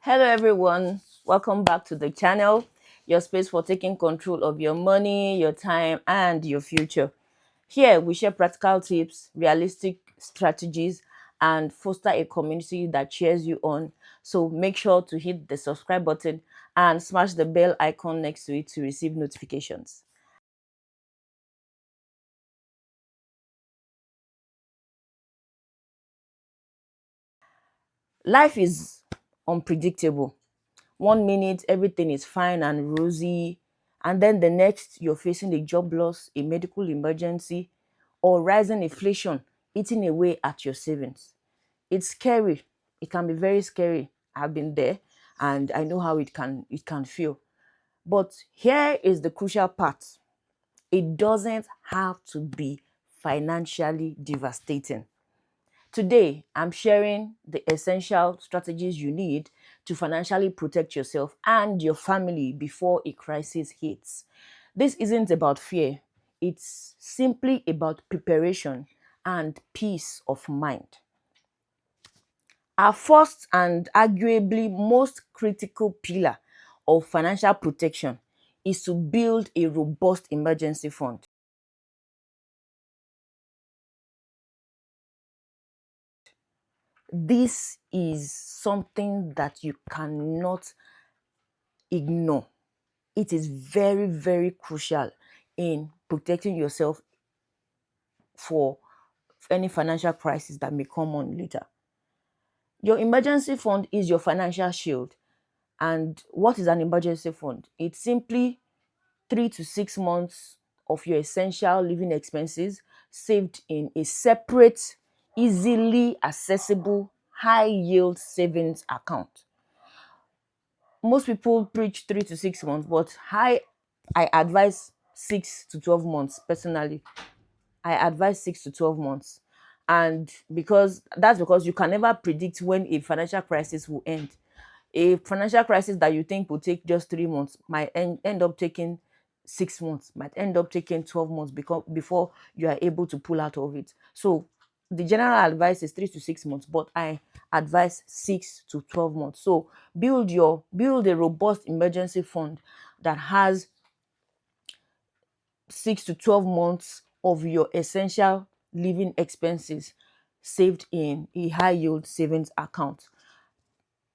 Hello everyone, welcome back to the channel, your space for taking control of your money, your time and your future. Here we share practical tips, realistic strategies and foster a community that cheers you on. So make sure to hit the subscribe button and smash the bell icon next to it to receive notifications. Life is unpredictable. One minute everything is fine and rosy, and then the next you're facing a job loss, a medical emergency, or rising inflation eating away at your savings. It's scary. It can be very scary. I've been there and I know how it can feel. But here is the crucial part. It doesn't have to be financially devastating. Today, I'm sharing the essential strategies you need to financially protect yourself and your family before a crisis hits. This isn't about fear, it's simply about preparation and peace of mind. Our first and arguably most critical pillar of financial protection is to build a robust emergency fund. This is something that you cannot ignore. It is very, very crucial in protecting yourself for any financial crisis that may come on later. Your emergency fund is your financial shield. And what is an emergency fund? It's simply 3 to 6 months of your essential living expenses saved in a separate, easily accessible, high yield savings account. Most people preach 3 to 6 months, but I advise 6 to 12 months personally. I advise 6 to 12 months. And because you can never predict when a financial crisis will end. A financial crisis that you think will take just 3 months might end up taking 6 months, might end up taking 12 months before you are able to pull out of it. So the general advice is 3 to 6 months, but I advise 6 to 12 months. So build a robust emergency fund that has 6 to 12 months of your essential living expenses saved in a high yield savings account.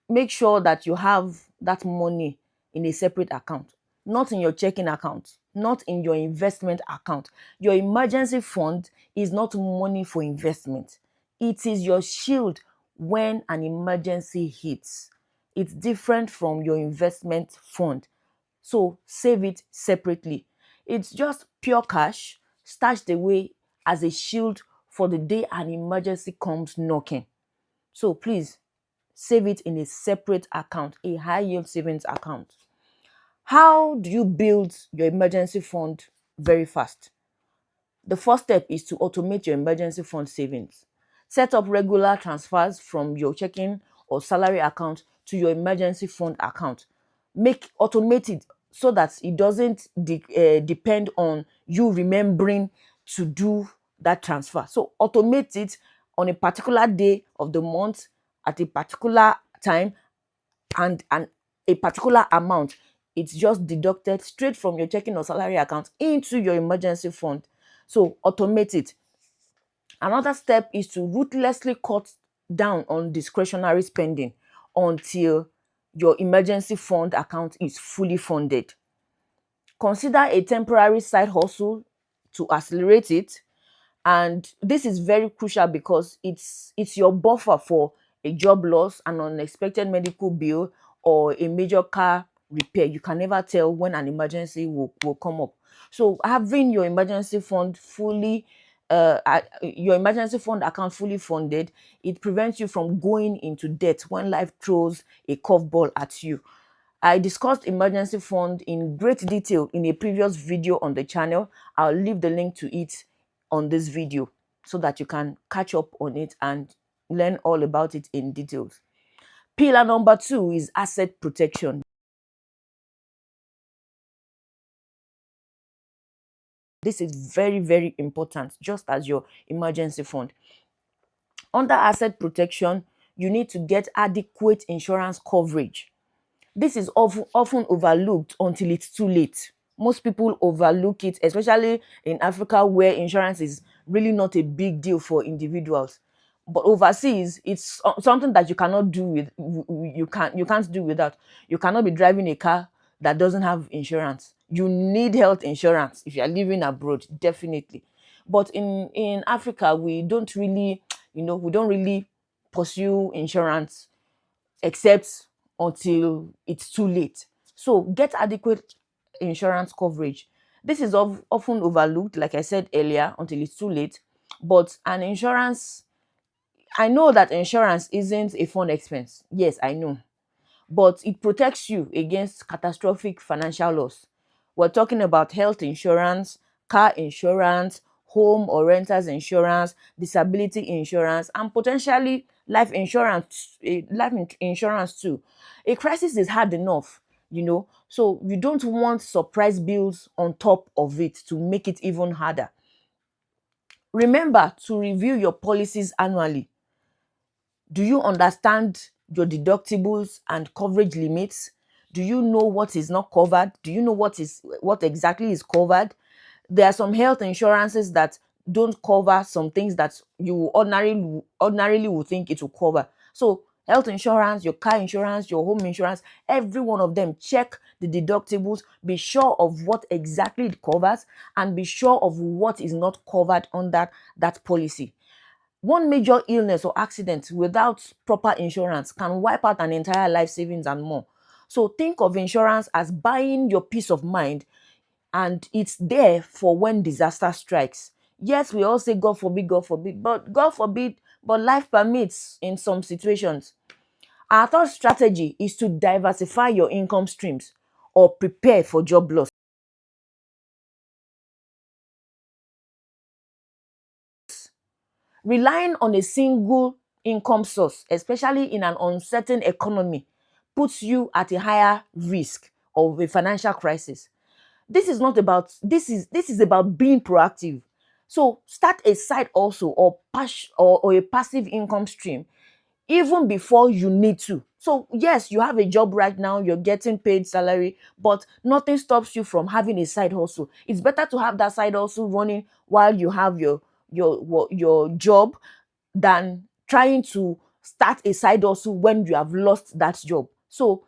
Make sure that you have that money in a separate account, not in your checking account, not in your investment account. Your emergency fund is not money for investment. It is your shield when an emergency hits. It's different from your investment fund. So save it separately. It's just pure cash stashed away as a shield for the day an emergency comes knocking. So please save it in a separate account, a high yield savings account. How do you build your emergency fund very fast? The first step is to automate your emergency fund savings. Set up regular transfers from your checking or salary account to your emergency fund account. Automate it so that it doesn't depend on you remembering to do that transfer. So automate it on a particular day of the month at a particular time and a particular amount. It's just deducted straight from your checking or salary account into your emergency fund. So automate it. Another step is to ruthlessly cut down on discretionary spending until your emergency fund account is fully funded. Consider a temporary side hustle to accelerate it. And this is very crucial because it's your buffer for a job loss, an unexpected medical bill, or a major car repair. You can never tell when an emergency will come up. So having your emergency fund account fully funded, it prevents you from going into debt when life throws a curveball at you. I discussed emergency fund in great detail in a previous video on the channel. I'll leave the link to it on this video so that you can catch up on it and learn all about it in details. Pillar number 2 is asset protection. This is very, very important, just as your emergency fund. Under asset protection, you need to get adequate insurance coverage. This is often overlooked until it's too late. Most people overlook it, especially in Africa, where insurance is really not a big deal for individuals. But overseas, it's something that you cannot do with. You can't do without. You cannot be driving a car that doesn't have insurance. You need health insurance if you are living abroad, definitely. But in Africa, we don't really pursue insurance except until it's too late. So get adequate insurance coverage. This is often overlooked, like I said earlier, until it's too late. But an insurance, I know that insurance isn't a fun expense. Yes, I know, but it protects you against catastrophic financial loss. We're talking about health insurance, car insurance, home or renters insurance, disability insurance, and potentially life insurance too. A crisis is hard enough, so you don't want surprise bills on top of it to make it even harder. Remember to review your policies annually. Do you understand your deductibles and coverage limits? Do you know what is not covered? Do you know what exactly is covered? There are some health insurances that don't cover some things that you ordinarily would think it will cover. So health insurance, your car insurance, your home insurance, every one of them, check the deductibles, be sure of what exactly it covers, and be sure of what is not covered under that policy. One major illness or accident without proper insurance can wipe out an entire life savings and more. So think of insurance as buying your peace of mind, and it's there for when disaster strikes. Yes, we all say God forbid, but God forbid, but life permits in some situations. Our third strategy is to diversify your income streams or prepare for job loss. Relying on a single income source, especially in an uncertain economy, puts you at a higher risk of a financial crisis. This is about being proactive. So start a side also, or a passive income stream even before you need to. So yes, you have a job right now, you're getting paid salary, but nothing stops you from having a side hustle. It's better to have that side hustle running while you have your job than trying to start a side hustle when you have lost that job. So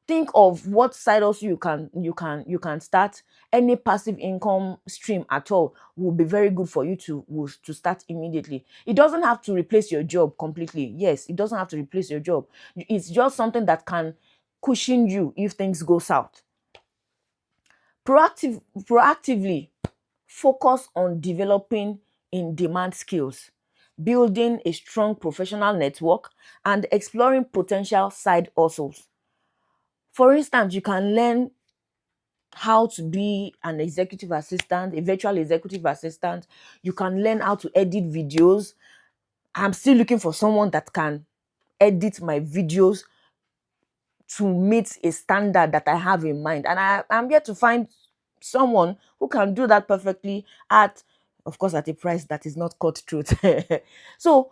think of what side hustle you can start. Any passive income stream at all will be very good for you to start immediately. It doesn't have to replace your job completely. Yes, it doesn't have to replace your job. It's just something that can cushion you if things go south. Proactively focus on developing in demand skills, building a strong professional network, and exploring potential side hustles. For instance, you can learn how to be an executive assistant, a virtual executive assistant. You can learn how to edit videos. I'm still looking for someone that can edit my videos to meet a standard that I have in mind. And I'm yet to find someone who can do that perfectly at, of course, at a price that is not cutthroat. So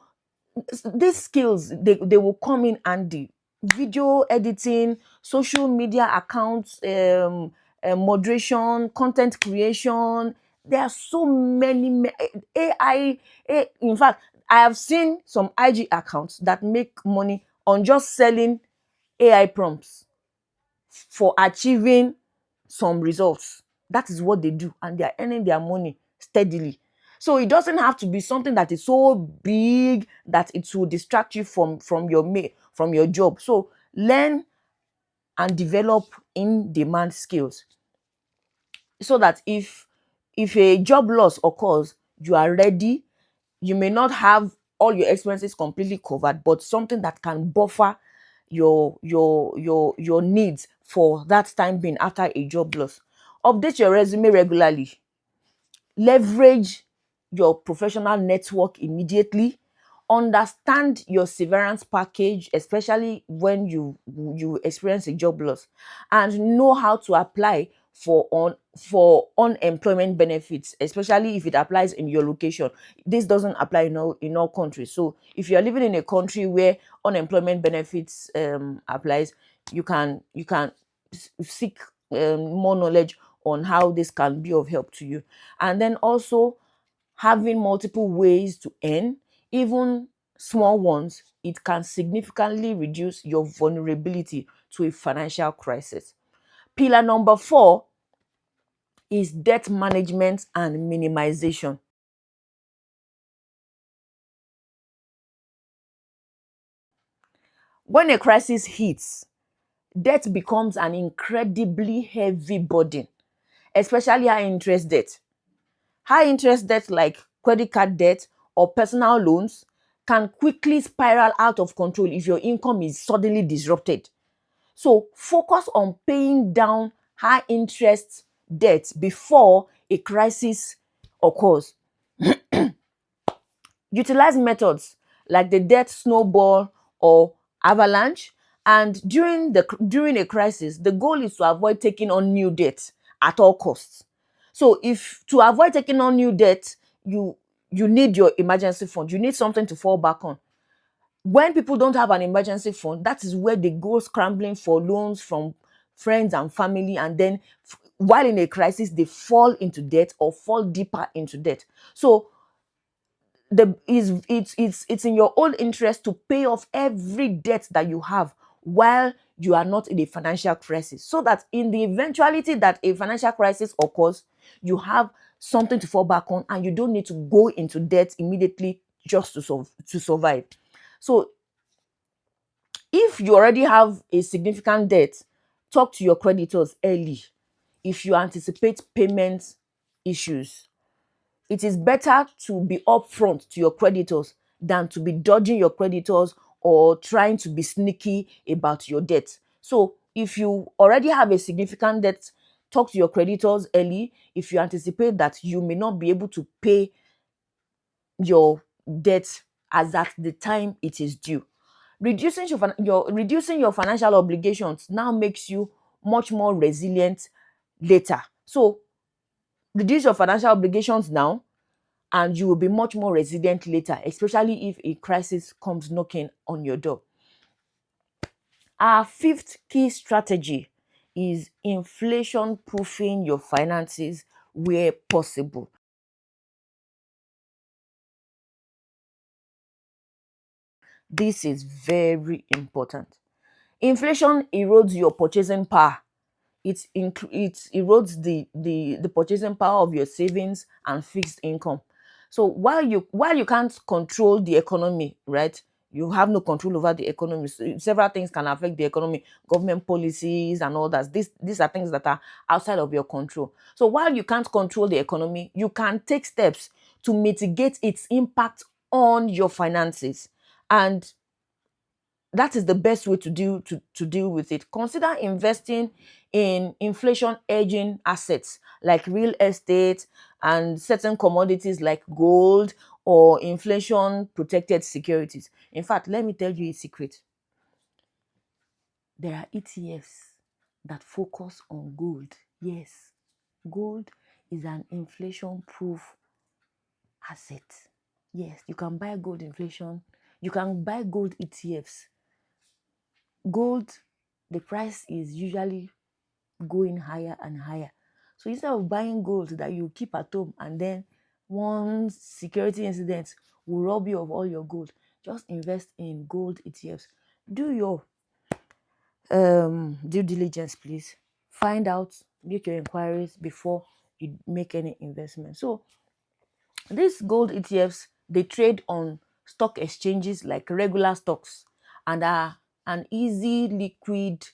these skills, they will come in handy. Video editing, social media accounts, moderation, content creation. There are so many AI. In fact, I have seen some IG accounts that make money on just selling AI prompts for achieving some results. That is what they do, and they are earning their money steadily. So it doesn't have to be something that is so big that it will distract you from your job. So learn and develop in demand skills, so that if a job loss occurs, you are ready. You may not have all your expenses completely covered, but something that can buffer your needs for that time being after a job loss. Update your resume regularly. Leverage your professional network immediately. Understand your severance package, especially when you experience a job loss, and know how to apply for unemployment benefits, especially if it applies in your location. This doesn't apply in all countries. So if you're living in a country where unemployment benefits applies, you can seek more knowledge on how this can be of help to you. And then also, having multiple ways to earn, even small ones, it can significantly reduce your vulnerability to a financial crisis. Pillar number 4 is debt management and minimization. When a crisis hits, debt becomes an incredibly heavy burden, especially high interest debt. High interest debt like credit card debt or personal loans can quickly spiral out of control if your income is suddenly disrupted. So focus on paying down high interest debt before a crisis occurs. Utilize methods like the debt snowball or avalanche. And during a crisis, the goal is to avoid taking on new debt at all costs. So if to avoid taking on new debt, you need your emergency fund. You need something to fall back on. When people don't have an emergency fund, that is where they go scrambling for loans from friends and family, and then while in a crisis, they fall into debt or fall deeper into debt. So it's in your own interest to pay off every debt that you have while you are not in a financial crisis, so that in the eventuality that a financial crisis occurs, you have something to fall back on and you don't need to go into debt immediately just to survive. So if you already have a significant debt, talk to your creditors early if you anticipate payment issues. It is better to be upfront to your creditors than to be dodging your creditors or trying to be sneaky about your debt. So if you already have a significant debt, talk to your creditors early if you anticipate that you may not be able to pay your debt as at the time it is due. Reducing your financial obligations now makes you much more resilient later. So reduce your financial obligations now and you will be much more resilient later, especially if a crisis comes knocking on your door. Our 5th key strategy is inflation proofing your finances where possible. This is very important. Inflation erodes your purchasing power. It erodes the purchasing power of your savings and fixed income. So while you can't control the economy, right? You have no control over the economy. So several things can affect the economy, government policies and all that. These are things that are outside of your control. So while you can't control the economy, you can take steps to mitigate its impact on your finances. And that is the best way to deal with it. Consider investing in inflation hedging assets like real estate and certain commodities like gold or inflation protected securities. In fact, let me tell you a secret. There are ETFs that focus on gold. Yes, gold is an inflation proof asset. Yes, you can buy gold inflation. You can buy gold ETFs. Gold, the price is usually going higher and higher. So instead of buying gold that you keep at home and then one security incident will rob you of all your gold, just invest in gold ETFs. Do your due diligence, please. Find out, make your inquiries before you make any investment. So these gold ETFs, they trade on stock exchanges like regular stocks and are an easy, liquid,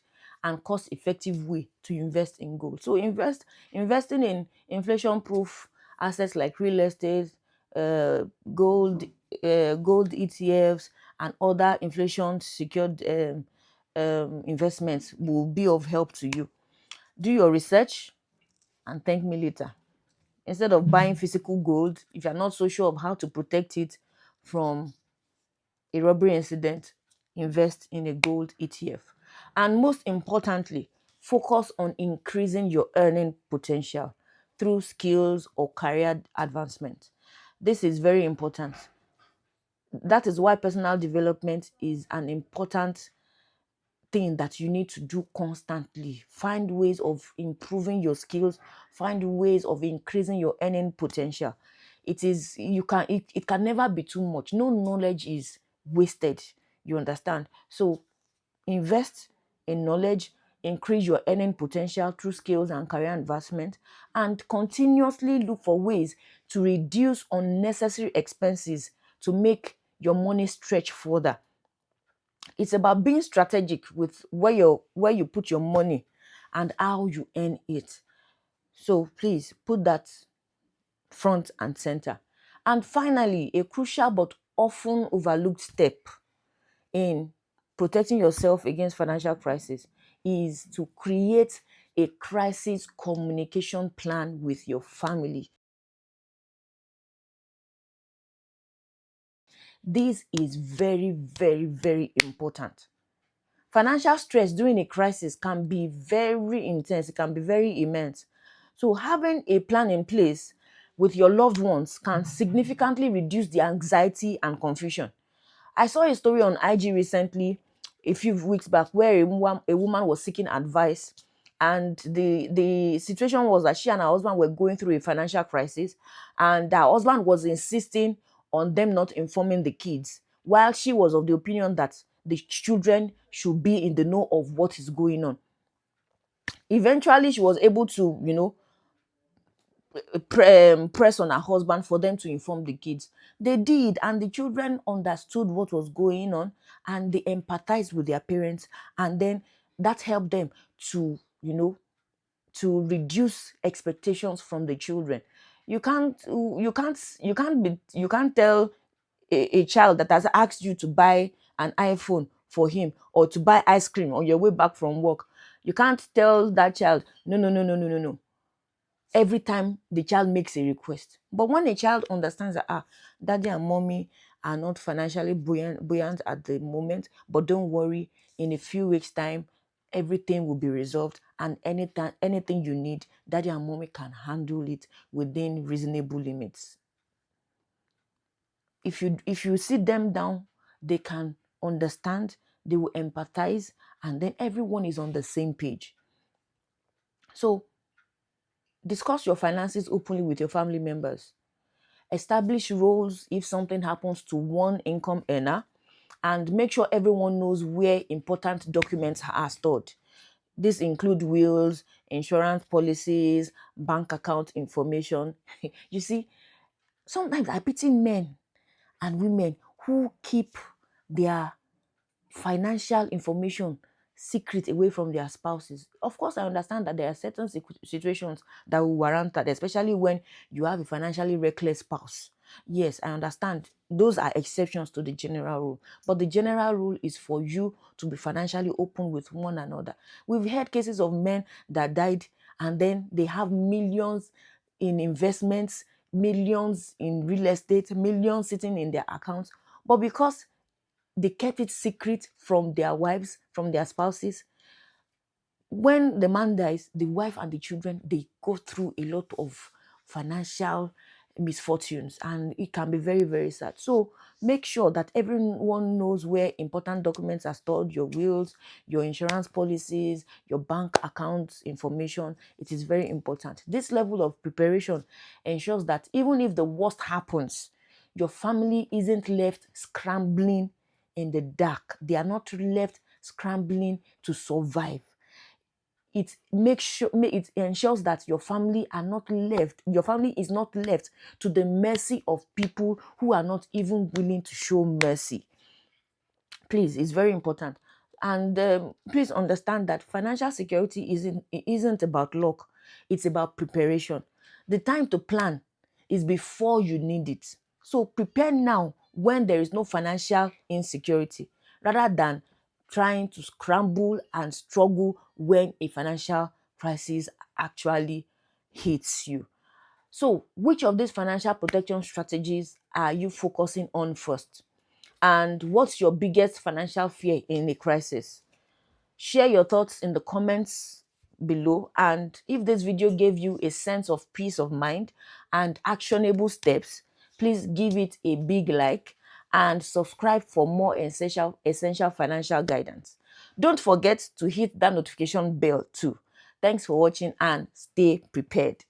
and cost-effective way to invest in gold. So investing in inflation-proof assets like real estate, uh, gold, gold ETFs, and other inflation-secured investments will be of help to you. Do your research and thank me later. Instead of buying physical gold, if you're not so sure of how to protect it from a robbery incident, invest in a gold ETF. And most importantly, focus on increasing your earning potential through skills or career advancement. This is very important. That is why personal development is an important thing that you need to do constantly. Find ways of improving your skills, find ways of increasing your earning potential. It can never be too much. No knowledge is wasted. You understand? So invest in knowledge, increase your earning potential through skills and career advancement, and continuously look for ways to reduce unnecessary expenses to make your money stretch further. It's about being strategic with where you put your money and how you earn it. So please put that front and center. And finally, a crucial but often overlooked step in protecting yourself against financial crisis is to create a crisis communication plan with your family. This is very, very, very important. Financial stress during a crisis can be very intense, it can be very immense. So, having a plan in place with your loved ones can significantly reduce the anxiety and confusion. I saw a story on IG recently, a few weeks back, where a woman was seeking advice, and the situation was that she and her husband were going through a financial crisis, and her husband was insisting on them not informing the kids, while she was of the opinion that the children should be in the know of what is going on. Eventually, she was able to, press on her husband for them to inform the kids. They did, and the children understood what was going on, and they empathized with their parents, and then that helped them to, to reduce expectations from the children. You can't tell a child that has asked you to buy an iPhone for him or to buy ice cream on your way back from work. You can't tell that child, no, no, no, no, no, no, no, every time the child makes a request. But when a child understands that, daddy and mommy are not financially buoyant at the moment, but don't worry, in a few weeks' time, everything will be resolved, and anything you need, daddy and mommy can handle it within reasonable limits. If you sit them down, they can understand, they will empathize, and then everyone is on the same page. So discuss your finances openly with your family members. Establish roles if something happens to one income earner, and make sure everyone knows where important documents are stored. This include wills, insurance policies, bank account information. You see, sometimes I pity men and women who keep their financial information secret away from their spouses. Of course, I understand that there are certain situations that will warrant that, especially when you have a financially reckless spouse. Yes, I understand. Those are exceptions to the general rule. But the general rule is for you to be financially open with one another. We've heard cases of men that died and then they have millions in investments, millions in real estate, millions sitting in their accounts. But because they kept it secret from their wives, from their spouses, when the man dies, the wife and the children, they go through a lot of financial misfortunes, and it can be very, very sad. So make sure that everyone knows where important documents are stored, your wills, your insurance policies, your bank account information. It is very important. This level of preparation ensures that even if the worst happens, your family isn't left scrambling in the dark. They are not left scrambling to survive. It ensures that your family is not left to the mercy of people who are not even willing to show mercy. Please, it's very important. And please understand that financial security isn't about luck, it's about preparation. The time to plan is before you need it. So prepare now when there is no financial insecurity, rather than trying to scramble and struggle when a financial crisis actually hits you. So, which of these financial protection strategies are you focusing on first? And what's your biggest financial fear in a crisis? Share your thoughts in the comments below. And if this video gave you a sense of peace of mind and actionable steps, please give it a big like and subscribe for more essential financial guidance. Don't forget to hit that notification bell too. Thanks for watching and stay prepared.